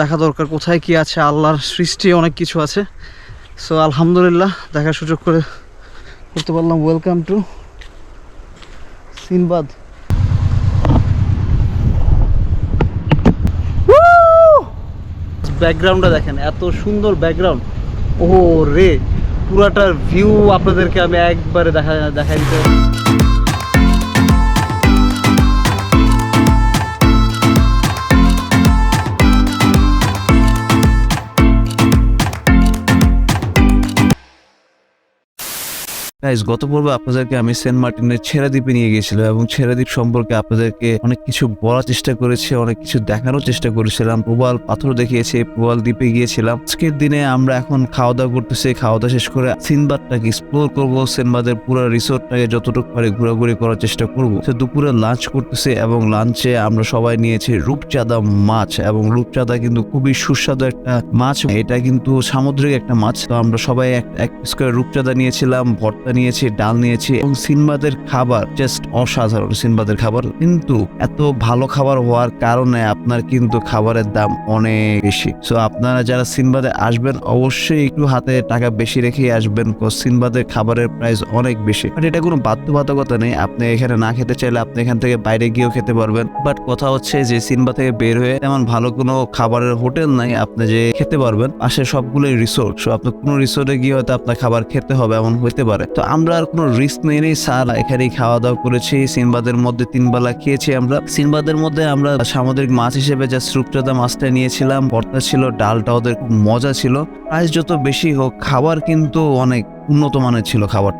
দেখা দরকার কোথায় কি আছে, আল্লাহর সৃষ্টি অনেক কিছু আছে। সো আলহামদুলিল্লাহ দেখার সুযোগ করে করতে পারলাম। Welcome to Sinbad. ব্যাকগ্রাউন্ডটা দেখেন, এত সুন্দর ব্যাকগ্রাউন্ড। ও রে, পুরাটার ভিউ আপনাদেরকে আমি একবারে দেখাই দিতে। গত পর্বে আপনাদেরকে আমি সেন্ট মার্টিনের ছেড়া দ্বীপে নিয়ে গিয়েছিলাম এবং ছেড়া দ্বীপ সম্পর্কে আপনাদেরকে অনেক কিছু বলার চেষ্টা করেছি, অনেক কিছু দেখানোর চেষ্টা করেছিলাম। প্রবাল পাথর দেখিয়েছি, প্রবাল দ্বীপে গিয়েছিলাম। আজকের দিনে আমরা এখন খাওয়া দাওয়া করতেছি। খাওয়া দাওয়া শেষ করে সিনবাদটাকে এক্সপ্লোর করবো, সিনবাদের পুরো রিসোর্টটাকে যতটুকু পারে ঘোরাঘুরি করার চেষ্টা করবো। দুপুরে লাঞ্চ করতেছি এবং লাঞ্চে আমরা সবাই নিয়েছি রূপচাঁদা মাছ, এবং রূপচাঁদা কিন্তু খুবই সুস্বাদু একটা মাছ। এটা কিন্তু সামুদ্রিক একটা মাছ। তো আমরা সবাই এক পিস করে রূপচাঁদা নিয়েছিলাম, ভর্তা নিয়েছি, ডাল নিয়েছি, এবং সিনবাদের খাবার জাস্ট অসাধারণ। সিনবাদের খাবার কিন্তু এত ভালো খাবার হওয়ার কারণে আপনার কিন্তু খাবারের দাম অনেক বেশি। সো আপনারা যারা সিনবাদে আসবেন অবশ্যই একটু হাতে টাকা বেশি রেখেই আসবেন, সিনবাদের খাবারের প্রাইস অনেক বেশি। বাট এটা কোনো বাধ্যবাধকতা নেই, আপনি এখানে না খেতে চাইলে আপনি এখান থেকে বাইরে গিয়েও খেতে পারবেন। বাট কথা হচ্ছে যে সিনবাদ থেকে বের হয়ে তেমন ভালো কোনো খাবারের হোটেল নাই আপনি যে খেতে পারবেন। আসে সবগুলোই রিসোর্ট। সো আপনি কোনো রিসোর্টে গিয়ে হয়তো আপনার খাবার খেতে হবে, এমন হইতে পারে। তো আমরা আর কোনো রিস্ক নেই, স্যার এখানেই খাওয়া দাওয়া করেছি। সিনবাদের মধ্যে 3 বেলা খেয়েছি আমরা। সিনবাদের মধ্যে আমরা সামুদ্রিক মাছ হিসেবে যা রূপচাঁদা মাছটা নিয়েছিলাম, ভর্তা ছিল, ডালটা ওদের খুব মজা ছিল। প্রাইস যত বেশি হোক খাবার কিন্তু অনেক উন্নত মানের ছিল খাবার।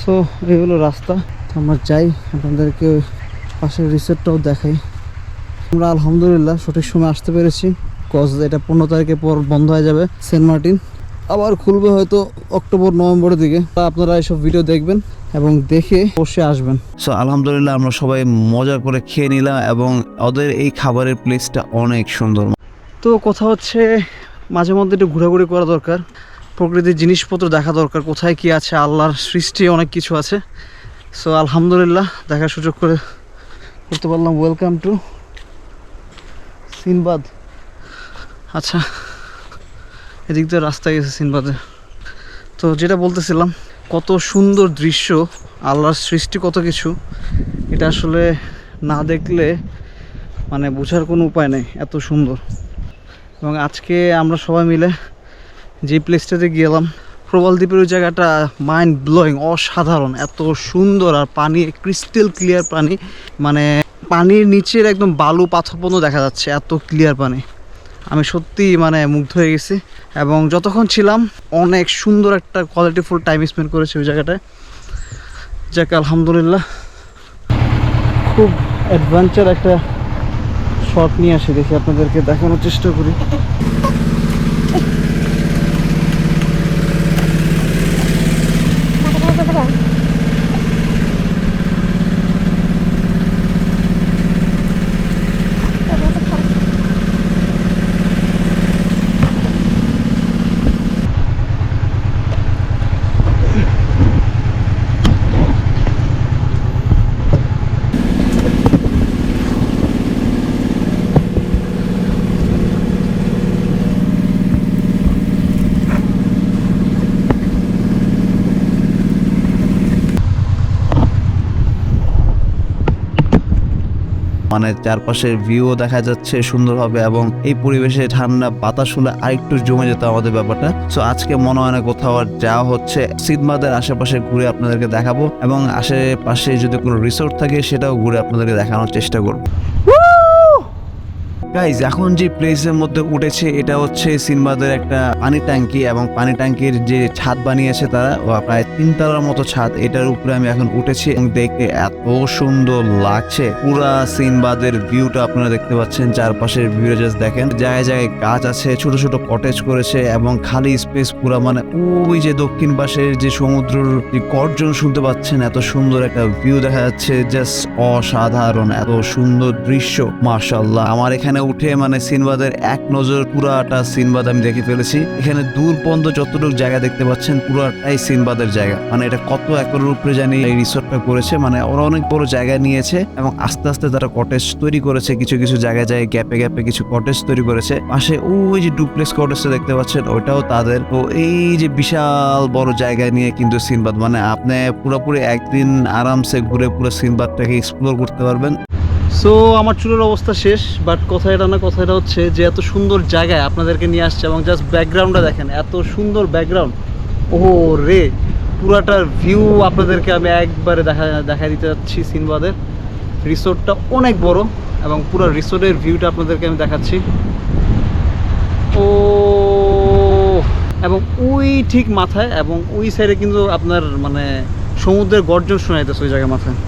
সো এই হলো রাস্তা, আমরা যাই, আপনাদেরকে পাশের রিসোর্টটাও দেখাই। আমরা আলহামদুলিল্লাহ সঠিক সময় আসতে পেরেছি, কজ এটা 15 তারিখের পর বন্ধ হয়ে যাবে সেন্ট মার্টিন, আবার খুলবে হয়তো অক্টোবর নভেম্বরের দিকে। আপনারা এইসব ভিডিও দেখবেন এবং দেখে অবশ্যই আসবেন। সো আলহামদুলিল্লাহ আমরা সবাই মজা করে খেয়ে নিলাম এবং ওদের এই খাবারের প্লেসটা অনেক সুন্দর। তো কথা হচ্ছে মাঝে মধ্যে একটু ঘোরাঘুরি করা দরকার, প্রকৃতির জিনিসপত্র দেখা দরকার, কোথায় কি আছে, আল্লাহর সৃষ্টি অনেক কিছু আছে। সো আলহামদুলিল্লাহ দেখার সুযোগ করে করতে পারলাম। Welcome to Sinbad. আচ্ছা, এদিক দিয়ে রাস্তা গেছে সিনবাদে। তো যেটা বলতেছিলাম, কত সুন্দর দৃশ্য, আল্লাহর সৃষ্টি কত কিছু, এটা আসলে না দেখলে মানে বোঝার কোনো উপায় নেই, এত সুন্দর। এবং আজকে আমরা সবাই মিলে যে প্লেসটাতে গেলাম, প্রবাল দ্বীপের ওই জায়গাটা মাইন্ড ব্লোয়িং, অসাধারণ, এত সুন্দর। আর পানি ক্রিস্টাল ক্লিয়ার পানি, মানে পানির নিচের একদম বালু পাথর পর্যন্ত দেখা যাচ্ছে, এত ক্লিয়ার পানি। আমি সত্যি মানে মুগ্ধ হয়ে গেছি এবং যতক্ষণ ছিলাম অনেক সুন্দর একটা কোয়ালিটিফুল টাইম স্পেন্ড করেছি ওই জায়গাটায়। যাকে আলহামদুলিল্লাহ, খুব অ্যাডভেঞ্চার একটা শট নিয়ে আসি, দেখি আপনাদেরকে দেখানোর চেষ্টা করি। মানে চারপাশের ভিউ দেখা যাচ্ছে সুন্দরভাবে এবং এই পরিবেশে ঠান্ডা বাতাস হলে আরেকটু জমে যেত আমাদের ব্যাপারটা। সো আজকে মনে হয় না কোথাও আর যাওয়া হচ্ছে, সিনবাদের আশেপাশে ঘুরে আপনাদেরকে দেখাবো এবং আশেপাশে যদি কোনো রিসোর্ট থাকে সেটাও ঘুরে আপনাদেরকে দেখানোর চেষ্টা করবো। গাইজ, এখন যে প্লেসের মধ্যে উঠেছে এটা হচ্ছে সিনবাদের একটা পানি ট্যাঙ্কি, এবং পানি ট্যাঙ্কির যে ছাদ বানিয়েছে তারা, প্রায় 3 তলার মতো ছাদ, এটার উপরে আমি এখন উঠেছি এবং দেখতে এত সুন্দর লাগছে। পুরা সিনবাদের ভিউটা আপনারা দেখতে পাচ্ছেন, চারপাশের ভিউটা জাস্ট দেখেন, জায়গায় জায়গায় গাছ আছে, ছোট ছোট কটেজ করেছে এবং খালি স্পেস পুরা, মানে ওই যে দক্ষিণ পাশের যে সমুদ্রের যে গর্জন শুনতে পাচ্ছেন, এত সুন্দর একটা ভিউ দেখা যাচ্ছে, জাস্ট অসাধারণ, এত সুন্দর দৃশ্য, মাশাআল্লাহ। আমার এখানে উঠে মানে সিনবাদের এক নজর পুরাটা সিনবাদ আমি দেখে ফেলেছি। এখানে দূর পর্যন্ত যতটুকু জায়গা দেখতে পাচ্ছেন পুরাটাই সিনবাদের জায়গা। মানে এটা কত একরের উপরে জানি এই রিসোর্টটা করেছে, মানে ওরা অনেক বড় জায়গা নিয়েছে এবং আস্তে আস্তে তারা কটেজ তৈরি করেছে। কিছু কিছু জায়গায় যায় গ্যাপে গ্যাপে কিছু কটেজ তৈরি করেছে। পাশে ওই যে ডুপ্লেক্স কটেজটা দেখতে পাচ্ছেন ওটাও তাদের। তো এই যে বিশাল বড় জায়গা নিয়ে কিন্তু সিনবাদ, মানে আপনি পুরোপুরি একদিন আরামসে ঘুরে পুরো সিনবাদটাকে এক্সপ্লোর করতে পারবেন। সো আমার চুলের অবস্থা শেষ, বাট কথা এটা না, কথা এটা হচ্ছে যে এত সুন্দর জায়গায় আপনাদেরকে নিয়ে আসছে এবং জাস্ট ব্যাকগ্রাউন্ডটা দেখেন, এত সুন্দর ব্যাকগ্রাউন্ড। ও রে, পুরাটার ভিউ আপনাদেরকে আমি একবারে দেখা দিতে যাচ্ছি। সিনবাদের রিসোর্টটা অনেক বড় এবং পুরো রিসোর্টের ভিউটা আপনাদেরকে আমি দেখাচ্ছি। ও, এবং ওই ঠিক মাথায় এবং ওই সাইডে কিন্তু আপনার মানে সমুদ্রের গর্জন শোনা যাইতেছে ওই জায়গায় মাথায়।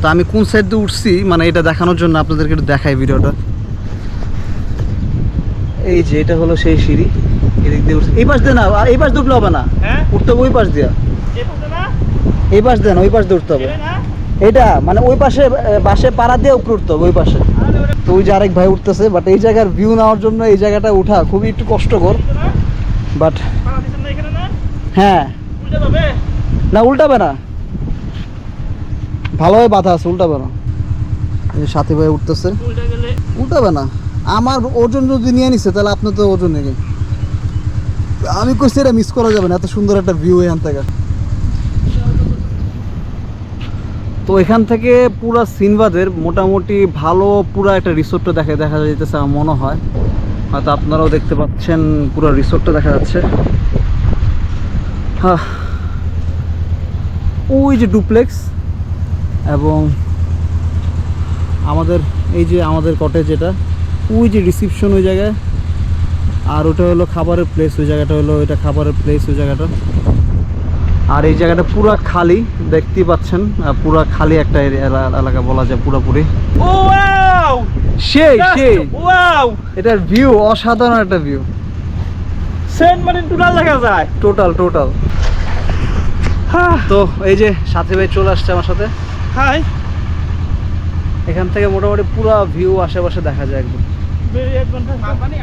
তো আমি কোন সাইড দিয়ে উঠছি মানে এটা দেখানোর জন্য আপনাদেরকে একটু দেখাই ভিডিওটা। এই যে এটা হলো সেই সিঁড়ি, এদিক দিয়ে উঠছে। এই পাশ দিয়ে না, এই পাশ দিয়ে উঠলে হবে না, উঠতে হবে ওই পাশ দিয়ে। এই পাশ দিয়ে না, ওই পাশ দিয়ে উঠতে হবে। এটা মানে ওই পাশে বাসে পাড়া দিয়ে উপরে উঠতে হবে ওই পাশে। তো ওই যে আরেক ভাই উঠতেছে, বাট এই জায়গার ভিউ নেওয়ার জন্য এই জায়গাটা উঠা খুবই একটু কষ্টকর। বাট হ্যাঁ, না উল্টাবে না, ভালোভাবে বাধা আছে, উল্টাবে না। এই যে সাথী ভাই উঠতেছে, উল্টাবে না। আমার ওজন যদি নিয়ে নিছে তাহলে আপনার তো ওজন নেই। আমি কইছি এটা মিস করা যাবে না, এত সুন্দর একটা ভিউ এখান থেকে। তো এখান থেকে পুরা সিনবাদের মোটামুটি ভালো পুরা একটা রিসোর্টটা দেখা যাইতেছে আমার মনে হয়। হয়তো আপনারাও দেখতে পাচ্ছেন পুরো রিসোর্টটা দেখা যাচ্ছে। হ্যাঁ, ওই যে ডুপ্লেক্স এবং আমাদের এই যে আমাদের কটেজ, যেটা ওই যে রিসিপশন ওই জায়গায়, আর ওটা হলো খাবারের প্লেস, ওই জায়গাটা হলো এটা খাবারের প্লেস ওই জায়গাটা। আর এই জায়গাটা পুরো খালি দেখতেই পাচ্ছেন, পুরো খালি একটা এলাকা বলা যায় পুরোপুরি। সেই এটার ভিউ অসাধারণ একটা ভিউ। সেন্ট মার্টিন টোটাল দেখা যায়, টোটাল। তো এই যে সাথী ভাই চলে আসছে আমার সাথে। হাই, এখান থেকে মোটামুটি পুরো ভিউ আশেপাশে দেখা যায় একদম।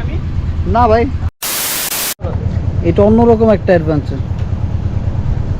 আমি না ভাই, এটা অন্যরকম একটা অ্যাডভেঞ্চার।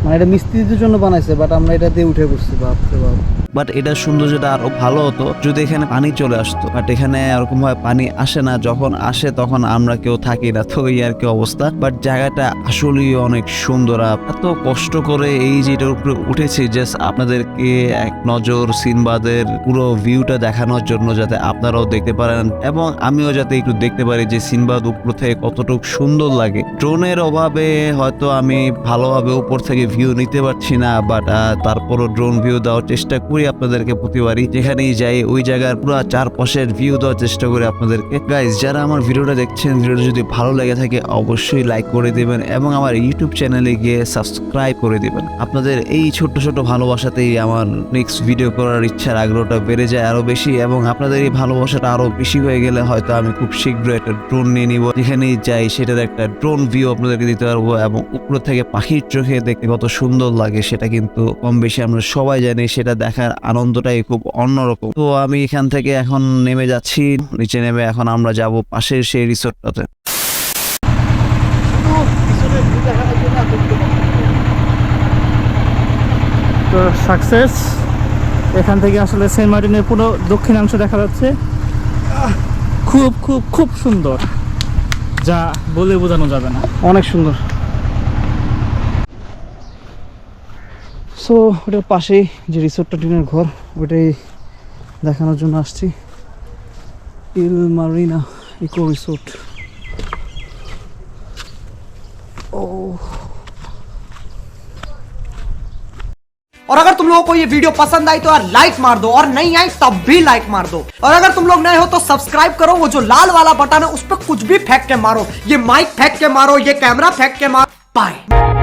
মানে এটা মিস্ত্রিদের জন্য বানাইছে, বাট আমরা এটা দিয়ে উঠে পড়ছি। বাপরে বাপ। বাট এটার সৌন্দর্যটা আরো ভালো হতো যদি এখানে পানি চলে আসতো, বাট এখানে এরকম ভাবে পানি আসে না। যখন আসে তখন আমরা কেউ থাকি না, তো এই আর কি অবস্থা। বাট জায়গাটা আসলেই অনেক সুন্দর। এত কষ্ট করে এই যেটার উপরে উঠেছি জাস্ট আপনাদেরকে এক নজর সিনবাদের পুরো ভিউটা দেখানোর জন্য, যাতে আপনারাও দেখতে পারেন এবং আমিও যাতে একটু দেখতে পারি যে সিনবাদ উপর থেকে কতটুকু সুন্দর লাগে। ড্রোনের অভাবে হয়তো আমি ভালোভাবে উপর থেকে ভিউ নিতে পারছি না, বাট তারপরও ড্রোন ভিউ দেওয়ার চেষ্টা করি আপনাদেরকে প্রতিবারই যেখানেই যাই। ওই জায়গার পুরো চারপাশের ভিউ দেওয়ার চেষ্টা করি আপনাদেরকে। গাইজ, যারা আমার ভিডিওটা দেখছেন, ভিডিওটা যদি ভালো লেগে থাকে অবশ্যই লাইক করে দিবেন এবং আমার ইউটিউব চ্যানেলে গিয়ে সাবস্ক্রাইব করে দিবেন। আপনাদের এই ছোট্ট ছোট ভালোবাসাতেই আমার নেক্সট ভিডিও করার ইচ্ছার আগ্রহটা বেড়ে যায় আরো বেশি, এবং আপনাদের এই ভালোবাসাটা আরো বেশি হয়ে গেলে হয়তো আমি খুব শীঘ্রই একটা ড্রোন নিয়ে নিব, যেখানেই যাই সেটার একটা ড্রোন ভিউ আপনাদেরকে দিতে পারবো। এবং উপর থেকে পাখির চোখে দেখতে কত সুন্দর লাগে সেটা কিন্তু কম বেশি আমরা সবাই জানি, সেটা দেখার আনন্দটাই খুব অন্যরকম। তো আমি এখান থেকে এখন নেমে যাচ্ছি, নিচে নেমে এখন আমরা যাব পাশের সেই রিসোর্টটাতে। তো সাকসেস। এখান থেকে আসলে সেন্ট মার্টিনের পুরো দক্ষিণাংশ দেখা যাচ্ছে। খুব খুব খুব সুন্দর, যা বলে বোঝানো যাবে না, অনেক সুন্দর। সো ওটার পাশেই যে রিসোর্টটা, টিনের ঘর, ওটাই দেখানোর জন্য আসছি। ইল মারিনা ইকো রিসোর্ট। ও, और अगर तुम लोगों को ये वीडियो पसंद आई तो यार लाइक मार दो, और नहीं आई तब भी लाइक मार दो। और अगर तुम लोग नए हो तो सब्सक्राइब करो, वो जो लाल वाला बटन है उस पर कुछ भी फेंक के मारो, ये माइक फेंक के मारो, ये कैमरा फेंक के मारो। बाय।